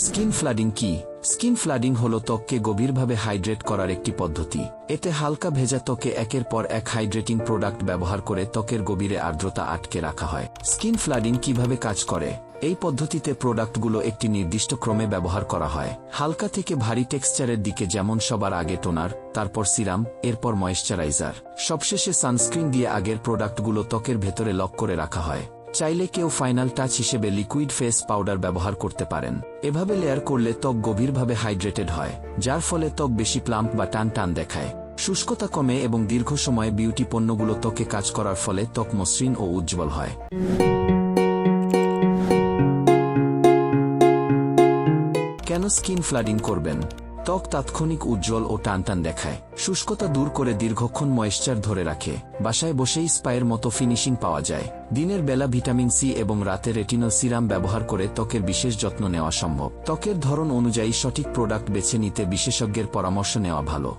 Skin flooding কি? Skin flooding হল ত্বককে গভীরভাবে হাইড্রেট করার একটি পদ্ধতি। এতে হালকা ভেজা ত্বকে একের পর এক হাইড্রেটিং প্রোডাক্ট ব্যবহার করে ত্বকের গভীরে আর্দ্রতা আটকে রাখা হয়। স্কিন ফ্লাডিং কিভাবে কাজ করে? এই পদ্ধতিতে প্রোডাক্টগুলো একটি নির্দিষ্ট ক্রমে ব্যবহার করা হয়, হালকা থেকে ভারী টেক্সচারের দিকে, যেমন সবার আগে টোনার, তারপর সিরাম, এরপর ময়েশ্চারাইজার, সবশেষে সানস্ক্রিন দিয়ে আগের প্রোডাক্টগুলো ত্বকের ভেতরে লক করে রাখা হয়। চাইলে কেউ ফাইনাল টাচ হিসেবে লিকুইড ফেস পাউডার ব্যবহার করতে পারেন। এভাবে লেয়ার করলে ত্বক গভীরভাবে হাইড্রেটেড হয়, যার ফলে ত্বক বেশি প্লাম্প বা টান টান দেখায়, শুষ্কতা কমে এবং দীর্ঘ সময়ে বিউটি পণ্যগুলো ত্বকে কাজ করার ফলে ত্বক মসৃণ ও উজ্জ্বল হয়। কেন স্কিন ফ্লাডিং করবেন? ত্বক তাৎক্ষণিক উজ্জ্বল ও টানটান দেখায়, শুষ্কতা দূর করে দীর্ঘক্ষণ ময়েশ্চার ধরে রাখে, বাসায় বসেই স্পায়ের মতো ফিনিশিং পাওয়া যায়। দিনের বেলা ভিটামিন সি এবং রাতে রেটিনল সিরাম ব্যবহার করে ত্বকের বিশেষ যত্ন নেওয়া সম্ভব। ত্বকের ধরন অনুযায়ী সঠিক প্রোডাক্ট বেছে নিতে বিশেষজ্ঞের পরামর্শ নেওয়া ভালো।